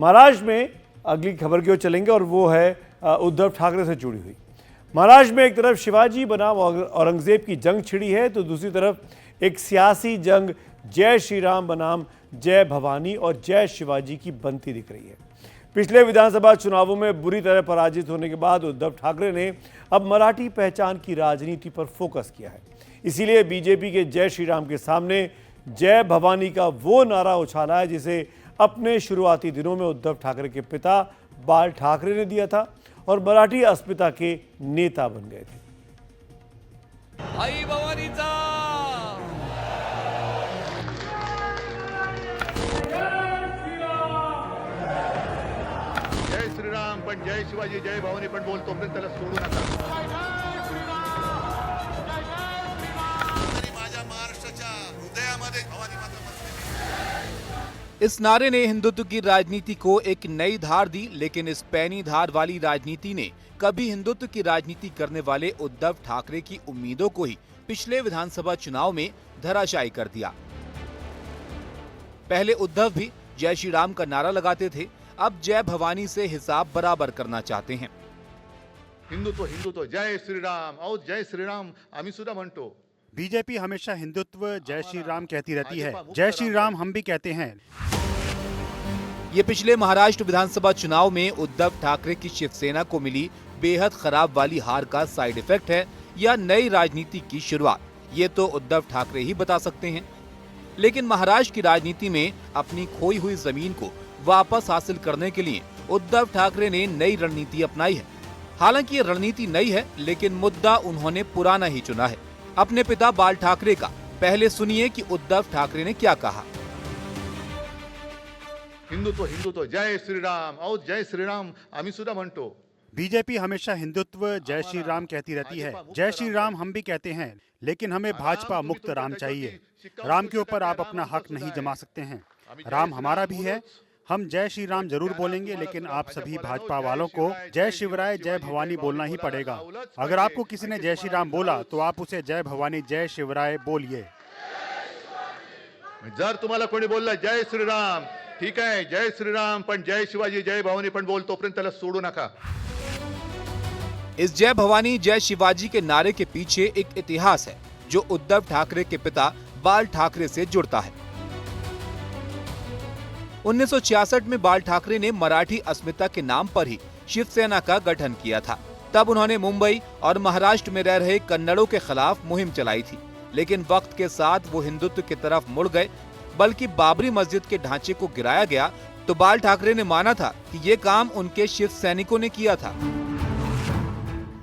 महाराष्ट्र में अगली खबर की ओर चलेंगे और वो है उद्धव ठाकरे से जुड़ी हुई। महाराष्ट्र में एक तरफ शिवाजी बनाम औरंगजेब की जंग छिड़ी है तो दूसरी तरफ एक सियासी जंग जय श्री राम बनाम जय भवानी और जय शिवाजी की बनती दिख रही है। पिछले विधानसभा चुनावों में बुरी तरह पराजित होने के बाद उद्धव ठाकरे ने अब मराठी पहचान की राजनीति पर फोकस किया है। इसीलिए बीजेपी के जय श्री राम के सामने जय भवानी का वो नारा उछाला है जिसे अपने शुरुआती दिनों में उद्धव ठाकरे के पिता बाल ठाकरे ने दिया था और मराठी अस्मिता के नेता बन गए थे। आई भवानीचा जय श्रीराम पण जय शिवाजी जय भवानी पण बोलतो पण त्याला सोडू नका। माझ्या महाराष्ट्राच्या हृदयामध्ये भवानी माता बसलेली। इस नारे ने हिंदुत्व की राजनीति को एक नई धार दी, लेकिन इस पैनी धार वाली राजनीति ने कभी हिंदुत्व की राजनीति करने वाले उद्धव ठाकरे की उम्मीदों को ही पिछले विधानसभा चुनाव में धराशायी कर दिया। पहले उद्धव भी जय श्री राम का नारा लगाते थे, अब जय भवानी से हिसाब बराबर करना चाहते हैं। हिंदुत्व हिंदुत्व जय श्रीराम और जय श्रीराम आम्ही सुद्धा म्हणतो। बीजेपी हमेशा हिंदुत्व जय श्री राम कहती रहती है, जय श्री राम हम भी कहते हैं। ये पिछले महाराष्ट्र विधानसभा चुनाव में उद्धव ठाकरे की शिवसेना को मिली बेहद खराब वाली हार का साइड इफेक्ट है या नई राजनीति की शुरुआत, ये तो उद्धव ठाकरे ही बता सकते हैं। लेकिन महाराष्ट्र की राजनीति में अपनी खोई हुई जमीन को वापस हासिल करने के लिए उद्धव ठाकरे ने नई रणनीति अपनाई है। हालांकि ये रणनीति नई है, लेकिन मुद्दा उन्होंने पुराना ही चुना है, अपने पिता बाल ठाकरे का। पहले सुनिए कि उद्धव ठाकरे ने क्या कहा। हिंदुत्व हिंदुत्व जय श्रीराम और जय श्रीराम आम्ही सुद्धा म्हणतो। बीजेपी हमेशा हिंदुत्व जय श्री राम कहती रहती है, जय श्री राम हम भी कहते हैं। लेकिन हमें भाजपा मुक्त राम चाहिए। राम के ऊपर आप अपना हक नहीं जमा सकते हैं। राम हमारा भी है। हम जय श्री राम जरूर बोलेंगे, लेकिन आप सभी भाजपा वालों को जय शिवराय जय भवानी बोलना ही पड़ेगा। अगर आपको किसी ने जय श्री राम बोला तो आप उसे जय भवानी जय शिवराय बोलिए। जर तुम्हाला कोणी बोलला जय श्रीराम ठीक आहे, जय श्रीराम पण जय शिवाजी जय भवानी पण बोलतो पण त्याला सोडू नका। इस जय भवानी जय शिवाजी के नारे के पीछे एक इतिहास है जो उद्धव ठाकरे के पिता बाल ठाकरे से जुड़ता है। 1966 में बाल ठाकरे ने मराठी अस्मिता के नाम पर ही शिवसेना का गठन किया था। तब उन्होंने मुंबई और महाराष्ट्र में रह रहे कन्नड़ों के खिलाफ मुहिम चलाई थी, लेकिन वक्त के साथ वो हिंदुत्व की तरफ मुड़ गए। बल्कि बाबरी मस्जिद के ढांचे को गिराया गया तो बाल ठाकरे ने माना था कि ये काम उनके शिव सैनिकों ने किया था।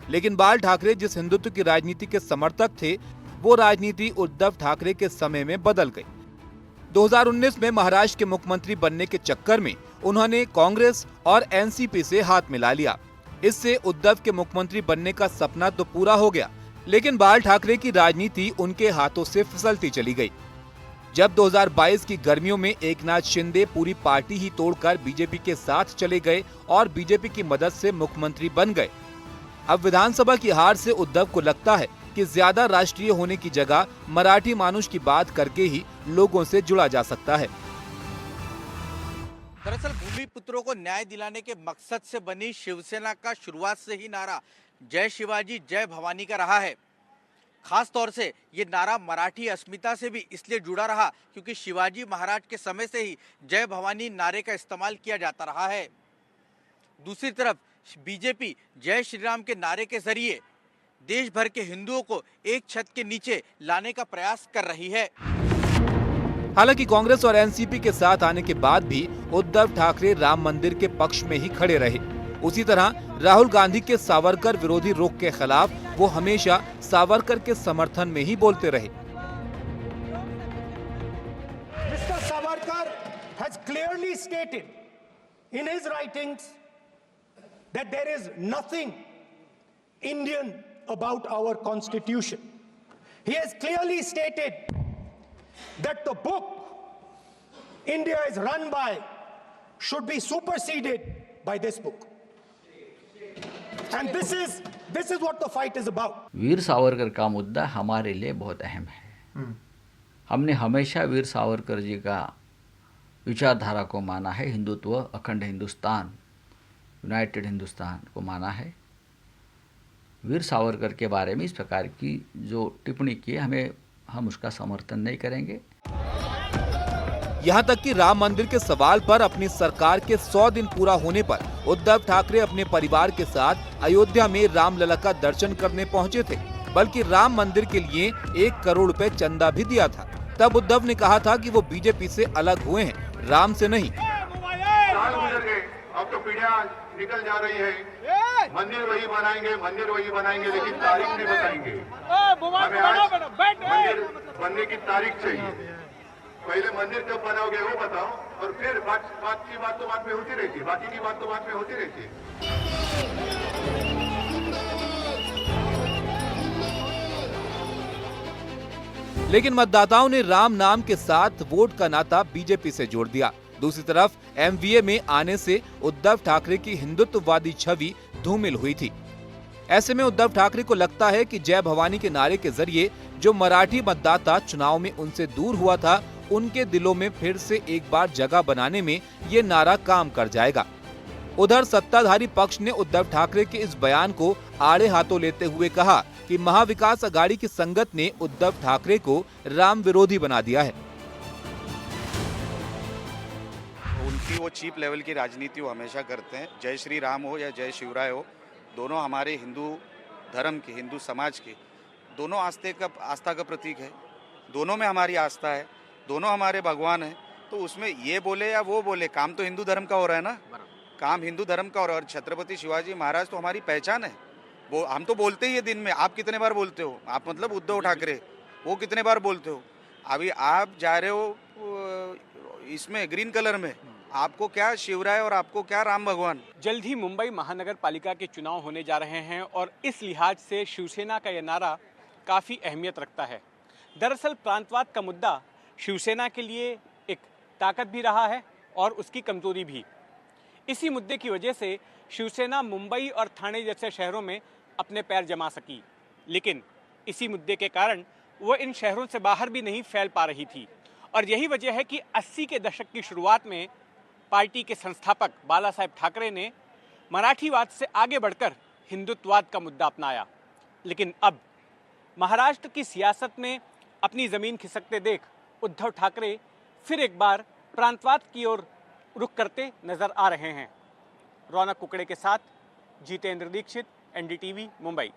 लेकिन बाल ठाकरे जिस हिंदुत्व की राजनीति के समर्थक थे, वो राजनीति उद्धव ठाकरे के समय में बदल गई। 2019 में महाराष्ट्र के मुख्यमंत्री बनने के चक्कर में उन्होंने कांग्रेस और एनसीपी से हाथ मिला लिया। इससे उद्धव के मुख्यमंत्री बनने का सपना तो पूरा हो गया, लेकिन बाल ठाकरे की राजनीति उनके हाथों से फिसलती चली गई। जब 2022 की गर्मियों में एकनाथ शिंदे पूरी पार्टी ही तोड़कर बीजेपी के साथ चले गए और बीजेपी की मदद से मुख्यमंत्री बन गए। अब विधानसभा की हार से उद्धव को लगता है कि ज्यादा राष्ट्रीय होने की जगह मराठी मानुष की बात करके ही लोगों से जुड़ा जा सकता है। दरअसल भूमिपुत्रों को न्याय दिलाने के मकसद से बनी शिवसेना का शुरुआत से ही नारा जय शिवाजी जय भवानी का रहा है। खास तौर से ये नारा मराठी अस्मिता से भी इसलिए जुड़ा रहा क्योंकि शिवाजी महाराज के समय से ही जय भवानी नारे का इस्तेमाल किया जाता रहा है। दूसरी तरफ बीजेपी जय श्री राम के नारे के जरिए देश भर के हिंदुओं को एक छत के नीचे लाने का प्रयास कर रही है। हालांकि कांग्रेस और एनसीपी के साथ आने के बाद भी उद्धव ठाकरे राम मंदिर के पक्ष में ही खड़े रहे। उसी तरह राहुल गांधी के सावरकर विरोधी रुख के खिलाफ वो हमेशा सावरकर के समर्थन में ही बोलते रहे। Mr. Savarkar has clearly stated in his writings that there is nothing Indian about our constitution. He has clearly stated that the book India is run by should be superseded by this book. And this is what the fight is about. Veer Savarkar का मुद्दा हमारे लिए बहुत अहम है। हमने हमेशा वीर सावरकर जी का विचारधारा को माना है, हिंदुत्व, अखंड हिंदुस्तान, यूनाइटेड हिंदुस्तान को माना है। वीर सावरकर के बारे में इस प्रकार की जो टिप्पणी की है, हम उसका समर्थन नहीं करेंगे। यहाँ तक कि राम मंदिर के सवाल पर अपनी सरकार के 100 दिन पूरा होने पर उद्धव ठाकरे अपने परिवार के साथ अयोध्या में रामलला का दर्शन करने पहुँचे थे, बल्कि राम मंदिर के लिए 1 करोड़ रुपए चंदा भी दिया था। तब उद्धव ने कहा था कि वो बीजेपी से अलग हुए हैं, राम से नहीं। साल गुजर गए, अब तो पीढ़ियां निकल जा रही है। मंदिर वही बनाएंगे, लेकिन तारीख नहीं बताएंगे। हमें आज मंदिर बनने की तारीख चाहिए। पहले मंदिर कब बनाओगे वो बताओ, और फिर बात की बात तो बाद में होती रहती है, बाकी की बात तो बाद में होती रहती है। लेकिन मतदाताओं ने राम नाम के साथ वोट का नाता बीजेपी से जोड़ दिया। दूसरी तरफ एमवीए में आने से उद्धव ठाकरे की हिंदुत्ववादी छवि धूमिल हुई थी। ऐसे में उद्धव ठाकरे को लगता है कि जय भवानी के नारे के जरिए जो मराठी मतदाता चुनाव में उनसे दूर हुआ था, उनके दिलों में फिर से एक बार जगह बनाने में ये नारा काम कर जाएगा। उधर सत्ताधारी पक्ष ने उद्धव ठाकरे के इस बयान को आड़े हाथों लेते हुए कहा कि महाविकास अघाड़ी की संगत ने उद्धव ठाकरे को राम विरोधी बना दिया है। उनकी वो चीप लेवल की राजनीति वो हमेशा करते हैं। जय श्री राम हो या जय शिवराय हो, दोनों हमारे हिंदू धर्म के, हिंदू समाज के दोनों आस्था का प्रतीक है। दोनों में हमारी आस्था है, दोनों हमारे भगवान हैं। तो उसमें ये बोले या वो बोले, काम तो हिंदू धर्म का हो रहा है ना, काम हिंदू धर्म का हो रहा है। और छत्रपति शिवाजी महाराज तो हमारी पहचान है। वो हम तो बोलते ही है दिन में। आप कितने बार बोलते हो? आप मतलब उद्धव ठाकरे, वो कितने बार बोलते हो? अभी आप जा रहे हो इसमें ग्रीन कलर में, आपको क्या शिवराय और आपको क्या राम भगवान। जल्द ही मुंबई महानगर पालिका के चुनाव होने जा रहे हैं और इस लिहाज से शिवसेना का यह नारा काफ़ी अहमियत रखता है। दरअसल प्रांतवाद का मुद्दा शिवसेना के लिए एक ताकत भी रहा है और उसकी कमजोरी भी। इसी मुद्दे की वजह से शिवसेना मुंबई और ठाणे जैसे शहरों में अपने पैर जमा सकी, लेकिन इसी मुद्दे के कारण वो इन शहरों से बाहर भी नहीं फैल पा रही थी। और यही वजह है कि 80 के दशक की शुरुआत में पार्टी के संस्थापक बाला साहेब ठाकरे ने मराठीवाद से आगे बढ़कर हिंदुत्ववाद का मुद्दा अपनाया। लेकिन अब महाराष्ट्र की सियासत में अपनी ज़मीन खिसकते देख उद्धव ठाकरे फिर एक बार प्रांतवाद की ओर रुख करते नजर आ रहे हैं। रौनक कुकड़े के साथ जितेंद्र दीक्षित, एनडीटीवी, मुंबई।